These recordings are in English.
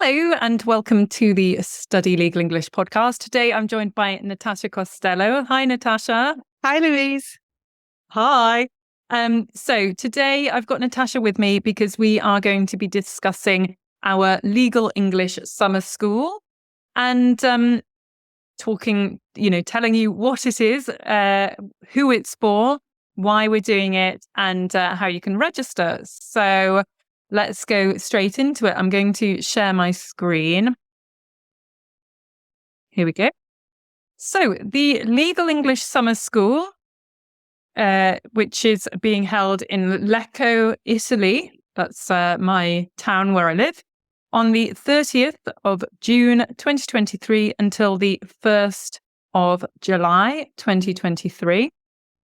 Hello and welcome to the Study Legal English podcast. Today I'm joined by Natasha Costello. Hi, Natasha. Hi, Louise. Hi. So today I've got Natasha with me because we are going to be discussing our Legal English Summer School and telling you what it is, who it's for, why we're doing it, and how you can register. So let's go straight into it. I'm going to share my screen. Here we go. So the Legal English Summer School, which is being held in Lecco, Italy, that's my town where I live, on the 30th of June 2023 until the 1st of July 2023.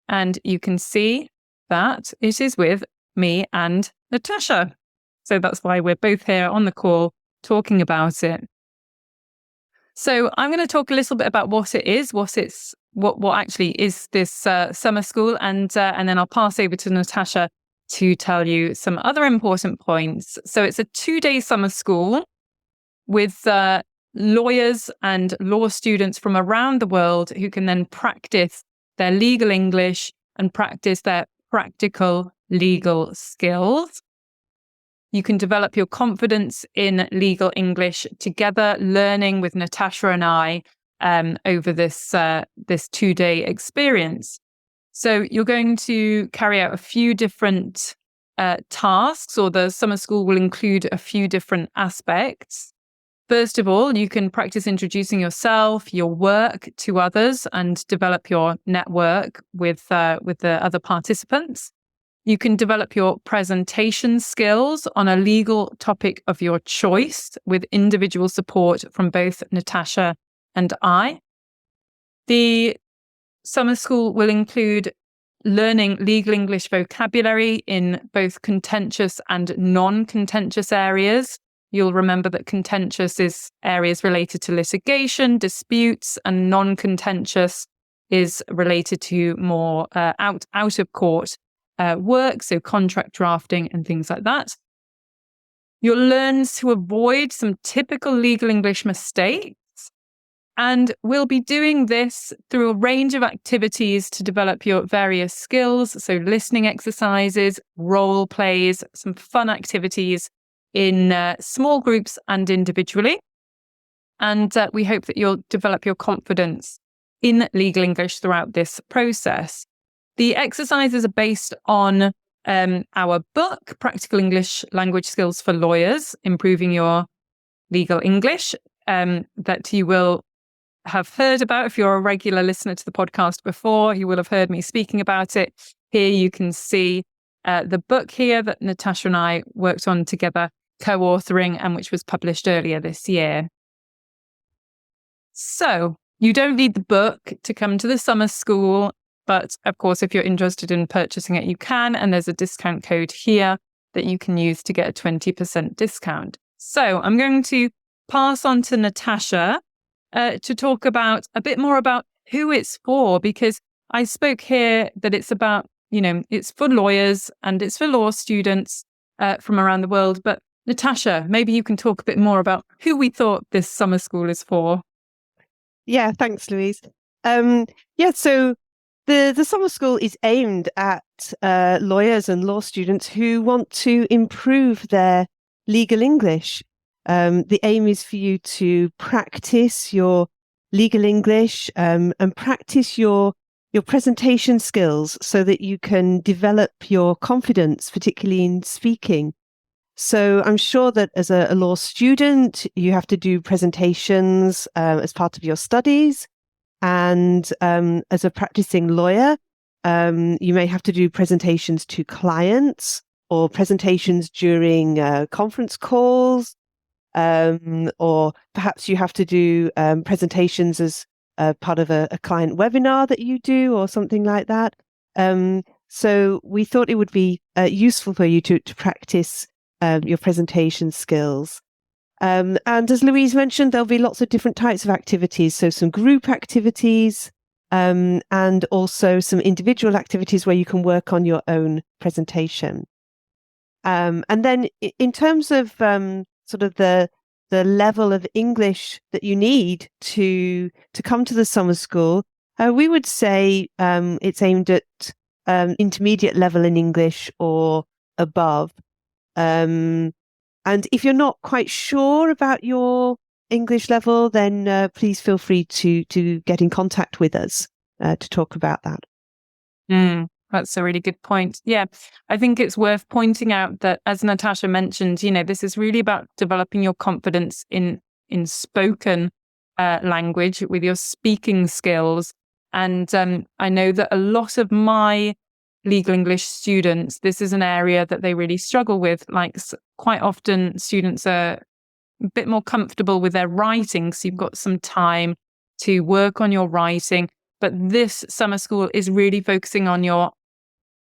And you can see that it is with me and Natasha. So that's why we're both here on the call talking about it. So I'm going to talk a little bit about what it is, what actually is this summer school, and then I'll pass over to Natasha to tell you some other important points. So it's a 2-day summer school with lawyers and law students from around the world who can then practice their legal English and practice their practical legal skills. You can develop your confidence in legal English together, learning with Natasha and I over this 2-day experience. So you're going to carry out a few different tasks, or the summer school will include a few different aspects. First of all, you can practice introducing yourself, your work to others, and develop your network with the other participants. You can develop your presentation skills on a legal topic of your choice with individual support from both Natasha and I. The summer school will include learning legal English vocabulary in both contentious and non-contentious areas. You'll remember that contentious is areas related to litigation, disputes, and non-contentious is related to more out of court work, so contract drafting and things like that. You'll learn to avoid some typical legal English mistakes, and we'll be doing this through a range of activities to develop your various skills, so listening exercises, role plays, some fun activities in small groups and individually. And we hope that you'll develop your confidence in legal English throughout this process. The exercises are based on our book, Practical English Language Skills for Lawyers, Improving Your Legal English, that you will have heard about. If you're a regular listener to the podcast before, you will have heard me speaking about it. Here you can see the book here that Natasha and I worked on together, co-authoring, and which was published earlier this year. So you don't need the book to come to the summer school. But of course, if you're interested in purchasing it, you can. And there's a discount code here that you can use to get a 20% discount. So I'm going to pass on to Natasha to talk about a bit more about who it's for, because I spoke here that it's about, it's for lawyers and it's for law students from around the world. But Natasha, maybe you can talk a bit more about who we thought this summer school is for. Yeah, thanks, Louise. So the summer school is aimed at lawyers and law students who want to improve their legal English. The aim is for you to practice your legal English and practice your presentation skills so that you can develop your confidence, particularly in speaking. So I'm sure that as a law student, you have to do presentations as part of your studies. And as a practicing lawyer, you may have to do presentations to clients or presentations during conference calls, or perhaps you have to do presentations as part of a client webinar that you do or something like that. So we thought it would be useful for you to practice your presentation skills. And as Louise mentioned, there'll be lots of different types of activities. So some group activities and also some individual activities where you can work on your own presentation. And then in terms of sort of the the level of English that you need to come to the summer school, we would say it's aimed at intermediate level in English or above. And if you're not quite sure about your English level, then please feel free to get in contact with us to talk about that. That's a really good point. Yeah, I think it's worth pointing out that, as Natasha mentioned, this is really about developing your confidence in spoken language with your speaking skills. And I know that a lot of my legal English students, this is an area that they really struggle with. Like, quite often students are a bit more comfortable with their writing, so you've got some time to work on your writing. But this summer school is really focusing on your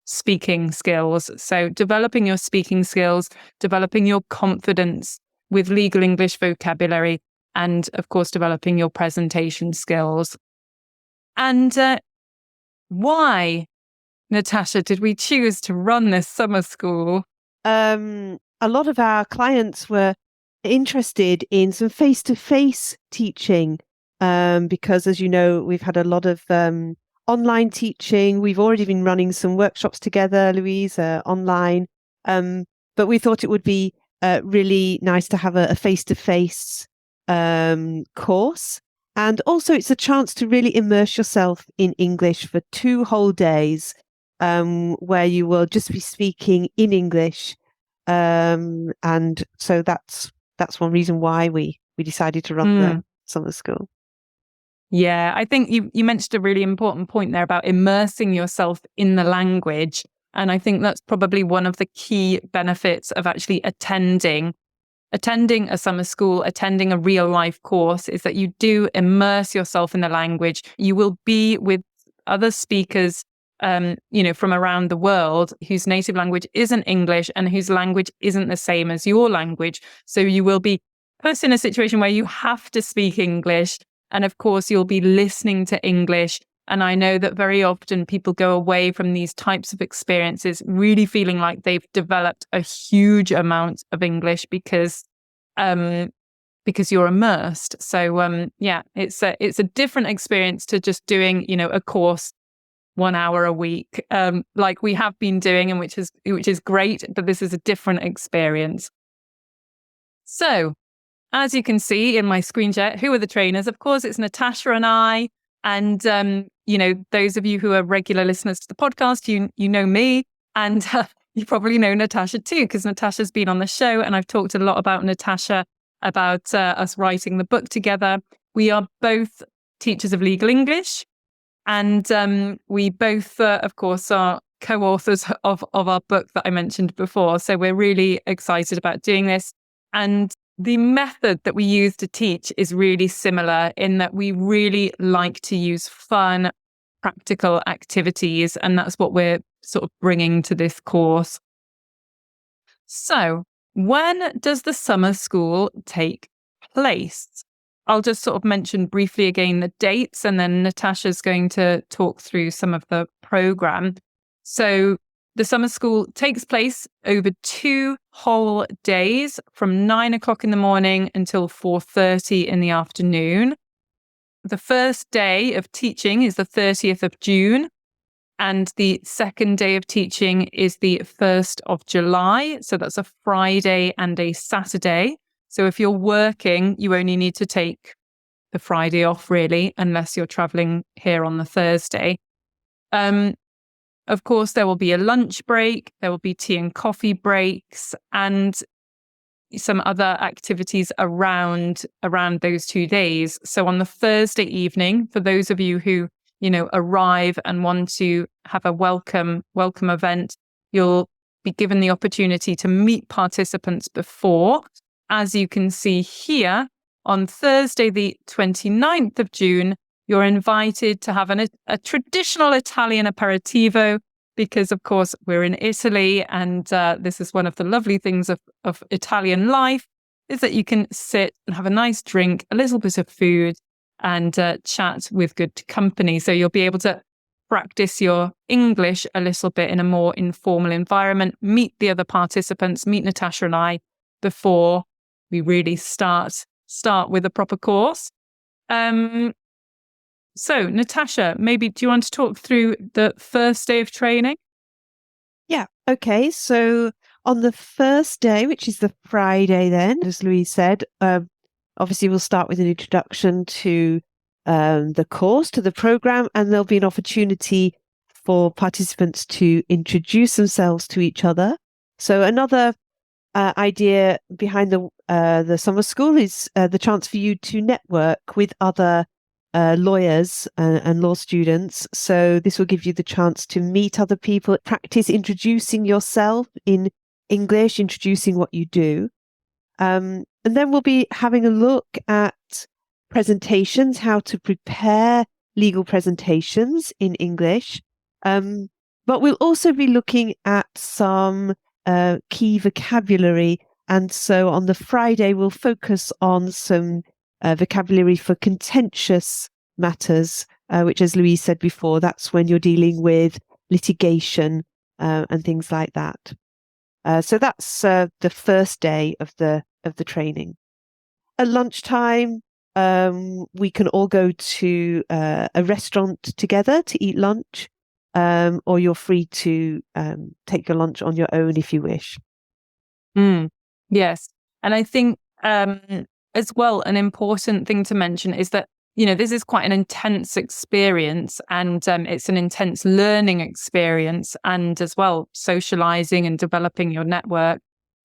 speaking skills. So developing your speaking skills, developing your confidence with legal English vocabulary, and of course, developing your presentation skills. And why, Natasha, did we choose to run this summer school? A lot of our clients were interested in some face-to-face teaching because, as you know, we've had a lot of online teaching. We've already been running some workshops together, Louise, online. But we thought it would be really nice to have a face-to-face course. And also it's a chance to really immerse yourself in English for 2 whole days where you will just be speaking in English. And so that's one reason why we decided to run the summer school. Yeah, I think you mentioned a really important point there about immersing yourself in the language. And I think that's probably one of the key benefits of actually attending a summer school, attending a real life course, is that you do immerse yourself in the language. You will be with other speakers, from around the world whose native language isn't English and whose language isn't the same as your language. So you will be put in a situation where you have to speak English. And of course, you'll be listening to English. And I know that very often people go away from these types of experiences really feeling like they've developed a huge amount of English because you're immersed. So it's a different experience to just doing, a course 1 hour a week, like we have been doing, and which is great. But this is a different experience. So, as you can see in my screen share, who are the trainers? Of course, it's Natasha and I. And, those of you who are regular listeners to the podcast, you know me. And you probably know Natasha too, because Natasha's been on the show. And I've talked a lot about Natasha, about us writing the book together. We are both teachers of legal English. And we both, of course, are co-authors of our book that I mentioned before. So we're really excited about doing this. And the method that we use to teach is really similar in that we really like to use fun, practical activities. And that's what we're sort of bringing to this course. So when does the summer school take place? I'll just sort of mention briefly again the dates, and then Natasha's going to talk through some of the program. So the summer school takes place over 2 whole days from 9 o'clock in the morning until 4:30 in the afternoon. The first day of teaching is the 30th of June, and the second day of teaching is the 1st of July. So that's a Friday and a Saturday. So if you're working, you only need to take the Friday off, really, unless you're traveling here on the Thursday. Of course, there will be a lunch break, there will be tea and coffee breaks, and some other activities around those 2 days. So on the Thursday evening, for those of you who, arrive and want to have a welcome event, you'll be given the opportunity to meet participants before. As you can see here, on Thursday, the 29th of June, you're invited to have a traditional Italian aperitivo because, of course, we're in Italy, and this is one of the lovely things of Italian life, is that you can sit and have a nice drink, a little bit of food, and chat with good company. So you'll be able to practice your English a little bit in a more informal environment, meet the other participants, meet Natasha and I before we really start with a proper course. So, Natasha, maybe do you want to talk through the first day of training? Yeah. Okay. So on the first day, which is the Friday, then, as Louise said, obviously we'll start with an introduction to the course, to the program, and there'll be an opportunity for participants to introduce themselves to each other. So another idea behind the summer school is the chance for you to network with other lawyers and law students. So this will give you the chance to meet other people, practice introducing yourself in English, introducing what you do. And then we'll be having a look at presentations, how to prepare legal presentations in English. But we'll also be looking at some key vocabulary. And so on the Friday, we'll focus on some vocabulary for contentious matters, which, as Louise said before, that's when you're dealing with litigation and things like that. So that's the first day of the training. At lunchtime, we can all go to a restaurant together to eat lunch, or you're free to take your lunch on your own if you wish. Yes. And I think as well, an important thing to mention is that, this is quite an intense experience, and it's an intense learning experience, and as well, socializing and developing your network.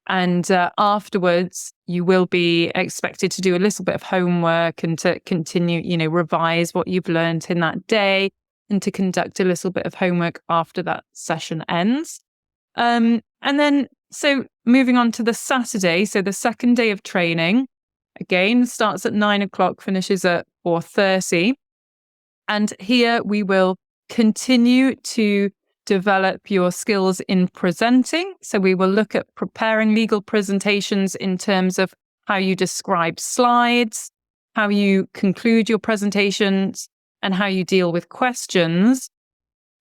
And afterwards, you will be expected to do a little bit of homework and to continue, revise what you've learned in that day, and to conduct a little bit of homework after that session ends. And then, so moving on to the Saturday, so the second day of training, again, starts at 9:00, finishes at 4:30. And here we will continue to develop your skills in presenting. So we will look at preparing legal presentations in terms of how you describe slides, how you conclude your presentations, and how you deal with questions.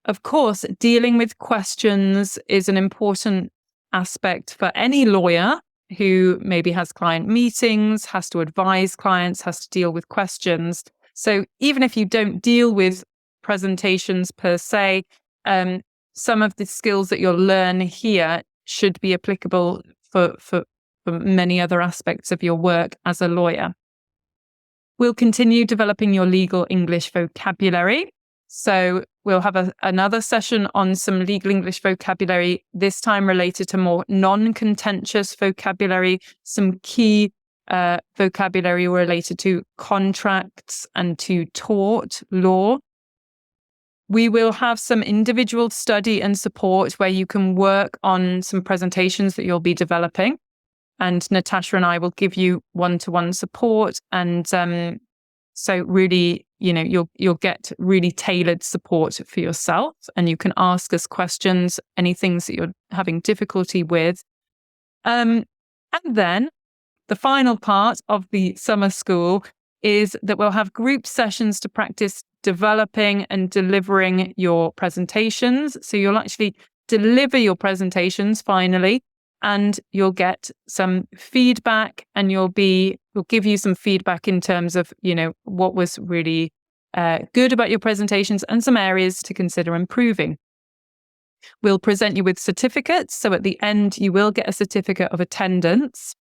Of course, dealing with questions is an important aspect for any lawyer who maybe has client meetings, has to advise clients, has to deal with questions. So even if you don't deal with presentations per se, some of the skills that you'll learn here should be applicable for many other aspects of your work as a lawyer. We'll continue developing your legal English vocabulary. So we'll have another session on some legal English vocabulary, this time related to more non-contentious vocabulary, some key vocabulary related to contracts and to tort law. We will have some individual study and support where you can work on some presentations that you'll be developing. And Natasha and I will give you one-to-one support. And so really, you'll get really tailored support for yourself, and you can ask us questions, any things that you're having difficulty with. And then the final part of the summer school is that we'll have group sessions to practice developing and delivering your presentations. So you'll actually deliver your presentations finally, and you'll get some feedback, and we'll give you some feedback in terms of, what was really good about your presentations and some areas to consider improving. We'll present you with certificates. So at the end, you will get a certificate of attendance.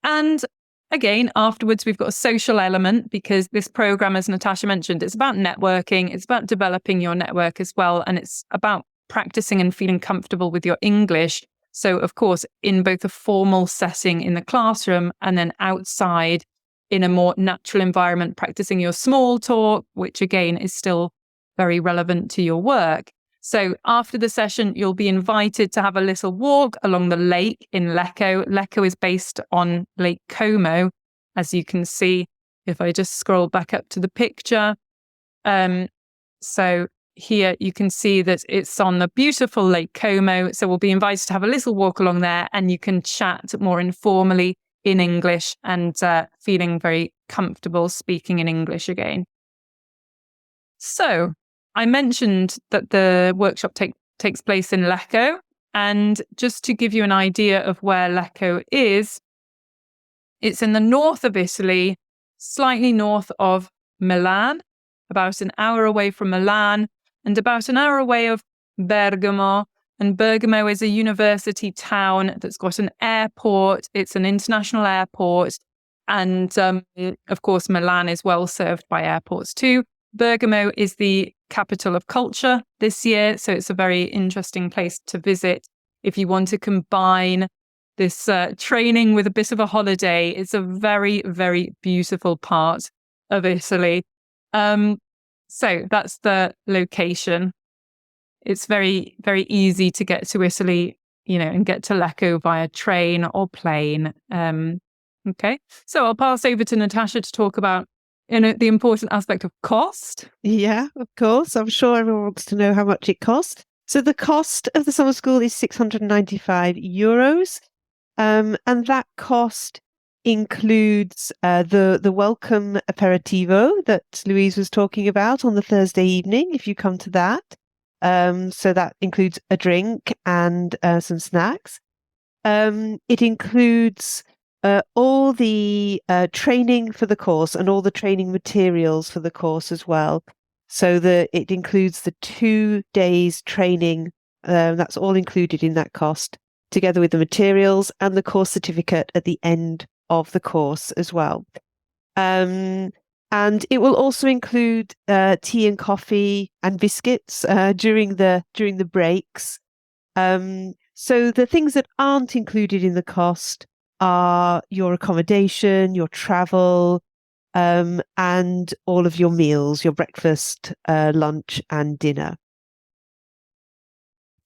And again, afterwards, we've got a social element, because this program, as Natasha mentioned, it's about networking. It's about developing your network as well. And it's about practicing and feeling comfortable with your English. So, of course, in both a formal setting in the classroom and then outside in a more natural environment, practicing your small talk, which again is still very relevant to your work. So after the session, you'll be invited to have a little walk along the lake in Lecco. Lecco is based on Lake Como, as you can see, if I just scroll back up to the picture. So here you can see that it's on the beautiful Lake Como. So we'll be invited to have a little walk along there, and you can chat more informally in English and feeling very comfortable speaking in English again. So I mentioned that the workshop takes place in Lecco. And just to give you an idea of where Lecco is, It's in the north of Italy, slightly north of Milan, about an hour away from Milan, and about an hour away of Bergamo. And Bergamo is a university town that's got an airport. It's an international airport. And of course, Milan is well served by airports too. Bergamo is the capital of culture this year. So it's a very interesting place to visit if you want to combine this training with a bit of a holiday. It's a very, very beautiful part of Italy. So that's the location. It's very, very easy to get to Italy, and get to Lecco via train or plane. Okay, so I'll pass over to Natasha to talk about the important aspect of cost. Yeah, of course. I'm sure everyone wants to know how much it costs. So the cost of the summer school is €695. And that cost includes the welcome aperitivo that Louise was talking about on the Thursday evening, if you come to that. So that includes a drink and some snacks. It includes all the training for the course and all the training materials for the course as well. So it includes the 2 days training. That's all included in that cost, together with the materials and the course certificate at the end of the course as well. And it will also include tea and coffee and biscuits during the breaks. So the things that aren't included in the cost are your accommodation, your travel, and all of your meals, your breakfast, lunch, and dinner.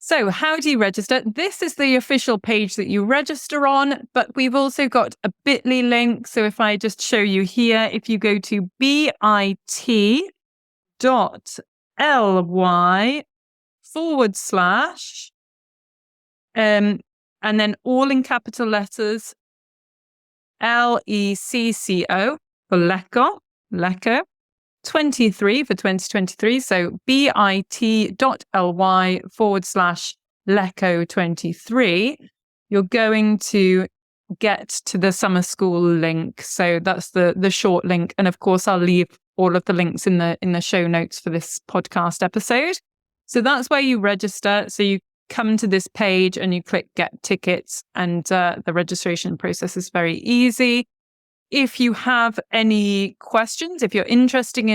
So how do you register? This is the official page that you register on, but we've also got a bit.ly link. So if I just show you here, if you go to bit.ly/, and then all in capital letters, LECCO for Lecco, 23 for 2023. So bit.ly/Lecco23. You're going to get to the summer school link. So that's the short link. And of course, I'll leave all of the links in the show notes for this podcast episode. So that's where you register. So you come to this page and you click get tickets, and the registration process is very easy. If you have any questions, if you're interested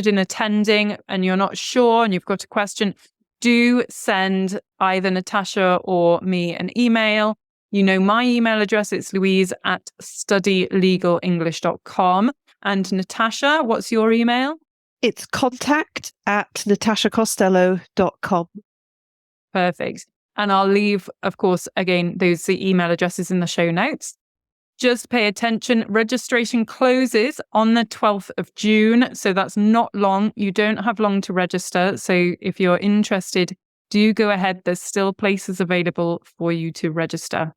in attending and you're not sure and you've got a question, do send either Natasha or me an email. You know my email address, it's louise@studylegalenglish.com. And Natasha, what's your email? It's contact@natashacostello.com. Perfect. And I'll leave, of course, again, those email addresses in the show notes. Just pay attention. Registration closes on the 12th of June. So that's not long. You don't have long to register. So if you're interested, do go ahead. There's still places available for you to register.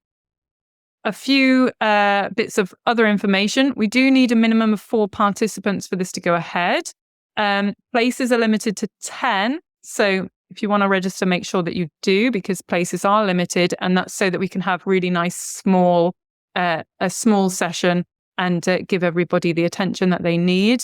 A few bits of other information. We do need a minimum of 4 participants for this to go ahead. Places are limited to 10. So if you want to register, make sure that you do, because places are limited. And that's so that we can have really nice a small session and give everybody the attention that they need.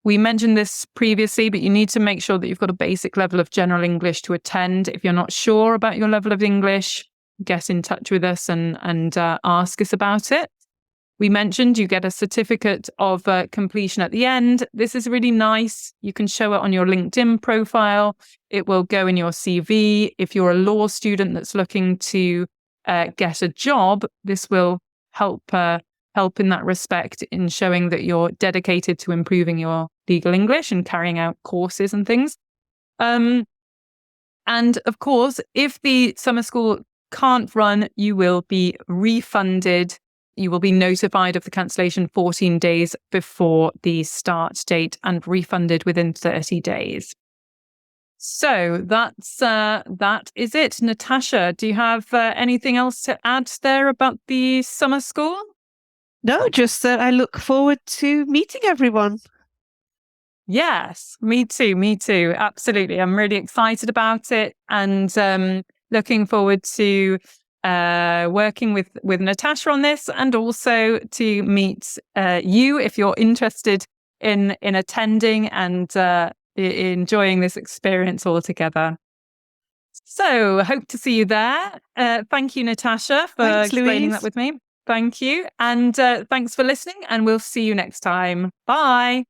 We mentioned this previously, but you need to make sure that you've got a basic level of general English to attend. If you're not sure about your level of English, get in touch with us and ask us about it. We mentioned you get a certificate of completion at the end. This is really nice. You can show it on your LinkedIn profile. It will go in your CV. If you're a law student that's looking to get a job, this will help in that respect, in showing that you're dedicated to improving your legal English and carrying out courses and things. And of course, if the summer school can't run, you will be refunded. You will be notified of the cancellation 14 days before the start date and refunded within 30 days. So that is it. Natasha, do you have anything else to add there about the summer school? No, just that I look forward to meeting everyone. Yes, me too. Absolutely. I'm really excited about it, and looking forward to working with Natasha on this, and also to meet you if you're interested in attending and enjoying this experience all together. So hope to see you there. Thank you, Natasha, for explaining that with me. Thank you. And thanks for listening, and we'll see you next time. Bye.